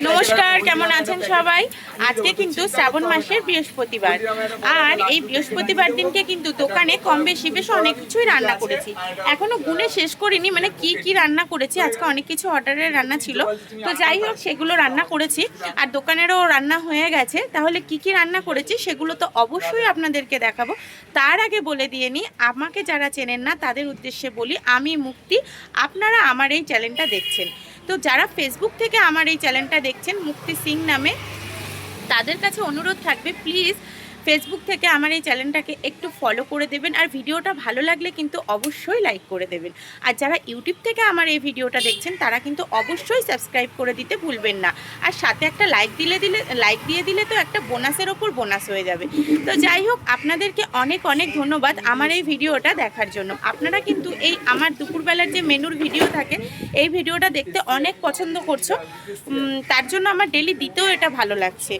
নমস্কার, কেমন আছেন সবাই? আজকে কিন্তু শ্রাবণ মাসের বৃহস্পতিবার, আর এই বৃহস্পতিবার দিনকে কিন্তু দোকানে কম বেশি বেশ অনেক কিছুই রান্না করেছি। এখনো গুনে শেষ করিনি, মানে কি রান্না করেছি। আজকে অনেক কিছু অর্ডারের রান্না ছিল, তো যাই হোক সেগুলো রান্না করেছি, আর দোকানেরও রান্না হয়ে গেছে। তাহলে কি রান্না করেছি সেগুলো তো অবশ্যই আপনাদেরকে দেখাবো। তার আগে বলে দিয়ে নিই, আমাকে যারা চেনেন না তাদের উদ্দেশ্যে বলি, আমি মুক্তি, আপনারা আমার এই চ্যানেলটা দেখছেন। তো যারা ফেসবুক থেকে আমার এই চ্যানেলটা দেখছেন মুক্তি সিং নামে, তাদের কাছে অনুরোধ থাকবে প্লিজ ফেসবুক থেকে আমার এই চ্যানেলটাকে একটু ফলো করে দেবেন, আর ভিডিওটা ভালো লাগলে কিন্তু অবশ্যই লাইক করে দেবেন। আর যারা ইউটিউব থেকে আমার এই ভিডিওটা দেখছেন তারা কিন্তু অবশ্যই সাবস্ক্রাইব করে দিতে ভুলবেন না, আর সাথে একটা লাইক দিয়ে দিলে তো একটা বোনাসের ওপর বোনাস হয়ে যাবে। তো যাই হোক, আপনাদেরকে অনেক অনেক ধন্যবাদ আমার এই ভিডিওটা দেখার জন্য। আপনারা কিন্তু এই আমার দুপুরবেলার যে মেনুর ভিডিও থাকে এই ভিডিওটা দেখতে অনেক পছন্দ করছো, তার জন্য আমার ডেলি দিতেও এটা ভালো লাগছে।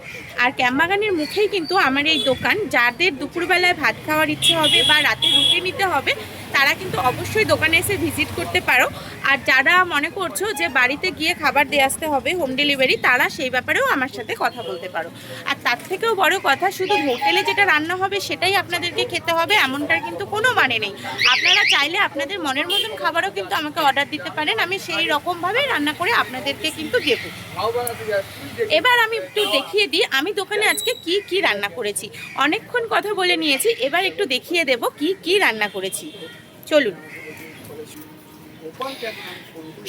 আর ক্যাম্বাগানের মুখেই কিন্তু আমার এই দোকান। যাদের দুপুরবেলায় ভাত খাওয়ার ইচ্ছে হবে বা রাতে রুটি নিতে হবে তারা কিন্তু অবশ্যই দোকানে এসে ভিজিট করতে পারো। আর যারা মনে করছো যে বাড়িতে গিয়ে খাবার দিয়ে আসতে হবে হোম ডেলিভারি, তারা সেই ব্যাপারেও আমার সাথে কথা বলতে পারো। আর তার থেকেও বড় কথা, শুধু হোটেলে যেটা রান্না হবে সেটাই আপনাদেরকে খেতে হবে এমনটার কিন্তু কোনো মানে নেই। আপনারা চাইলে আপনাদের মনের মতন খাবারও কিন্তু আমাকে অর্ডার দিতে পারেন, আমি সেই রকমভাবে রান্না করে আপনাদেরকে কিন্তু দেবো। এবার আমি একটু দেখিয়ে দিই আমি দোকানে আজকে কি রান্না করেছি। অনেকক্ষণ কথা বলে নিয়েছি, এবার একটু দেখিয়ে দেব কি রান্না করেছি। চলুন।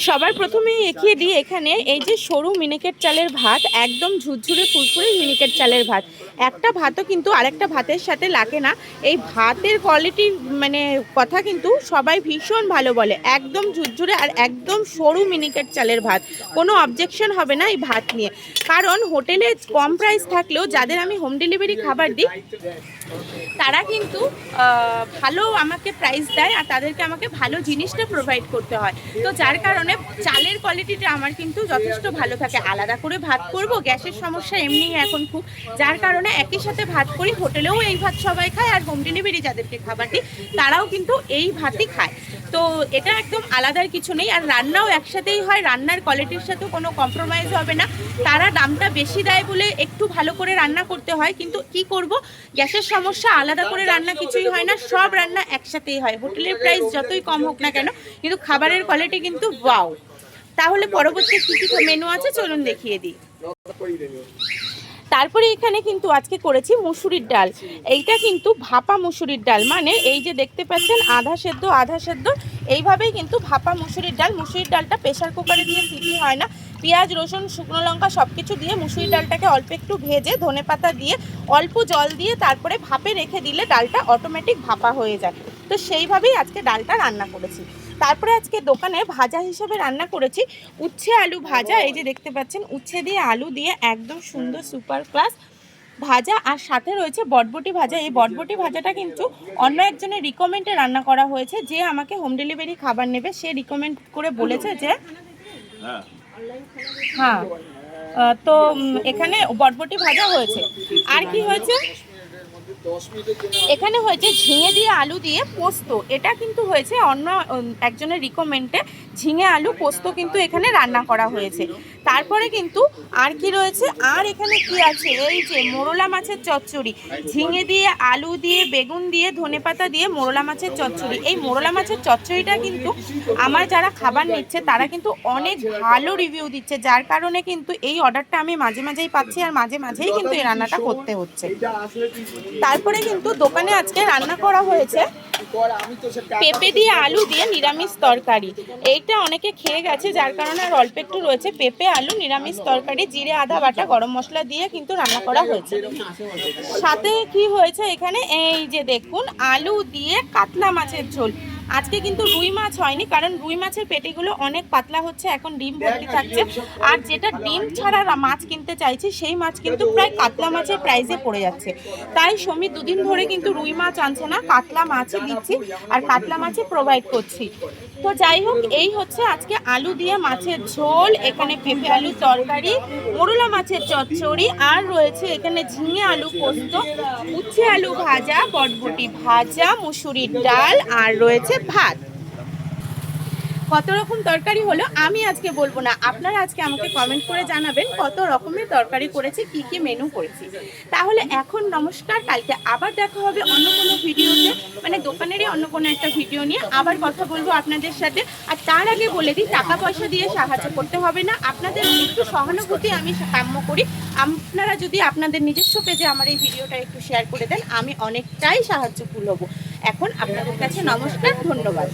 সবার প্রথমেই দেখিয়ে দিই, এখানে এই যে সরু মিনিকেট চালের ভাত, একদম ঝুরঝুরে ফুরফুরে মিনিকেট চালের ভাত। একটা ভাতও কিন্তু আরেকটা ভাতের সাথে লাগে না। এই ভাতের কোয়ালিটির মানে কথা কিন্তু সবাই ভীষণ ভালো বলে, একদম ঝুরঝুরে আর একদম সরু মিনিকেট চালের ভাত। কোনো অবজেকশন হবে না এই ভাত নিয়ে, কারণ হোটেলে কম প্রাইস থাকলেও যাদের আমি হোম ডেলিভারি খাবার দিই তারা কিন্তু ভালো আমাকে প্রাইস দেয়, আর তাদেরকে আমাকে ভালো জিনিসটা প্রোভাইড করতে হয়। তো যার কারণে চালের কোয়ালিটিটা আমার কিন্তু যথেষ্ট ভালো থাকে। আলাদা করে ভাত করব, গ্যাসের সমস্যা এমনিই এখন খুব, যার কারণে একই সাথে ভাত করি। হোটেলেও এই ভাত সবাই খায়, আর হোম ডেলিভারি যাদেরকে খাবার দিই তারাও কিন্তু এই ভাতই খায়। তো এটা একদম আলাদার কিছু নেই, আর রান্নাও একসাথেই হয়। রান্নার কোয়ালিটির সাথেও কোনো কম্প্রোমাইজ হবে না। তারা দামটা বেশি দেয় বলে একটু ভালো করে রান্না করতে হয়, কিন্তু কি করব, গ্যাসের সমস্যা, আলাদা করে রান্না কিছুই হয় না, সব রান্না একসাথেই হয়। হোটেলের প্রাইস যতই কম হোক না কেন, কিন্তু খাবারের কোয়ালিটি কিন্তু ওয়াও। তাহলে পরবর্তী কি মেনু আছে চলুন দেখিয়ে দিই। তারপরে এখানে কিন্তু আজকে করেছি মুসুরির ডাল। এইটা কিন্তু ভাপা মুসুরির ডাল, মানে এই যে দেখতে পাচ্ছেন আধা সেদ্ধ এইভাবেই কিন্তু ভাপা মুসুরির ডাল। মুসুরির ডালটা প্রেসার কুকারে দিয়ে সিটি হয় না, পেঁয়াজ রসুন শুকনো লঙ্কা সব কিছু দিয়ে মুসুরির ডালটাকে অল্প একটু ভেজে ধনেপাতা দিয়ে অল্প জল দিয়ে তারপরে ভাপে রেখে দিলে ডালটা অটোমেটিক ভাপা হয়ে যায়। তো সেইভাবেই আজকে ডালটা রান্না করেছি। তারপরে আজকে দোকানে ভাজা হিসেবে রান্না করেছি উচ্ছে আলু ভাজা। এই যে দেখতে পাচ্ছেন উচ্ছে দিয়ে আলু দিয়ে একদম সুন্দর সুপার ক্লাস ভাজা, আর সাথে রয়েছে বটবটি ভাজা। এই বটবটি ভাজাটা কিন্তু অন্য একজনের রিকমেন্ডে রান্না করা হয়েছে, যে আমাকে হোম ডেলিভারি খাবার নেবে সে রিকমেন্ড করে বলেছে যে হ্যাঁ, তো এখানে বটবটি ভাজা হয়েছে। আর কি হয়েছে, এখানে হয়েছে ঝিঙে দিয়ে আলু দিয়ে পোস্ত। এটা কিন্তু হয়েছে অন্য একজনের রিকমেন্ডে, ঝিঙে আলু পোস্ত কিন্তু এখানে রান্না করা হয়েছে। তারপরে কিন্তু আর কি রয়েছে, আর এখানে কি আছে, এই যে মোরলা মাছের চচ্চড়ি, ঝিঙে দিয়ে আলু দিয়ে বেগুন দিয়ে ধনেপাতা দিয়ে মোরলা মাছের চচ্চড়ি। এই মোরলা মাছের চচ্চড়িটা কিন্তু আমার যারা খাবার নিচ্ছে তারা কিন্তু অনেক ভালো রিভিউ দিচ্ছে, যার কারণে কিন্তু এই অর্ডারটা আমি মাঝে মাঝেই পাচ্ছি, আর মাঝে মাঝেই কিন্তু এই রান্নাটা করতে হচ্ছে। তারপরে কিন্তু দোকানে আজকে রান্না করা হয়েছে পেঁপে দিয়ে আলু দিয়ে নিরামিষ তরকারি। এইটা অনেকে খেয়ে গেছে, যার কারণে আর অল্প একটু রয়েছে। পেঁপে আলু নিরামিষ তরকারি, জিরে আদা বাটা গরম মশলা দিয়ে কিন্তু রান্না করা হয়েছে। সাথে কি হয়েছে এখানে, এই যে দেখুন আলু দিয়ে কাতলা মাছের ঝোল। আজকে কিন্তু রুই মাছ হয়নি, কারণ রুই মাছের পেটিগুলো অনেক পাতলা হচ্ছে, এখন ডিম ভর্তি থাকছে। আর যেটা ডিম ছাড়া মাছ কিনতে চাইছি সেই মাছ কিন্তু প্রায় কাতলা মাছের প্রাইসে পড়ে যাচ্ছে। তাই সমী দুদিন ধরে কিন্তু রুই মাছ আনছে না, কাতলা মাছই দিচ্ছি, আর কাতলা মাছই প্রোভাইড করছি। তো যাই হোক, এই হচ্ছে আজকে আলু দিয়ে মাছের ঝোল, এখানে পেঁপে আলু তরকারি, মোরলা মাছের চচ্চড়ি, আর রয়েছে এখানে ঝিঙে আলু পোস্ত, উচ্ছে আলু ভাজা, বটবটি ভাজা, মুসুরির ডাল, আর রয়েছে ভাত। কত রকম তরকারি হলো আমি আজকে বলবো না, আপনারা আজকে আমাকে কমেন্ট করে জানাবেন কত রকমের তরকারি করেছি, কি কি মেনু করেছি। তাহলে এখন নমস্কার, কালকে আবার দেখা হবে অন্য কোনো ভিডিওতে, মানে দোকানেরই অন্য কোনো একটা ভিডিও নিয়ে আবার কথা বলবো আপনাদের সাথে। আর তার আগে বলে দিই, টাকা পয়সা দিয়ে সাহায্য করতে হবে না, আপনাদের একটু সহানুভূতি আমি কাম্য করি। আপনারা যদি আপনাদের নিজস্ব পেজে আমার এই ভিডিওটা একটু শেয়ার করে দেন, আমি অনেকটাই সাহায্যফুল হব। এখন আপনাদের কাছে নমস্কার, ধন্যবাদ।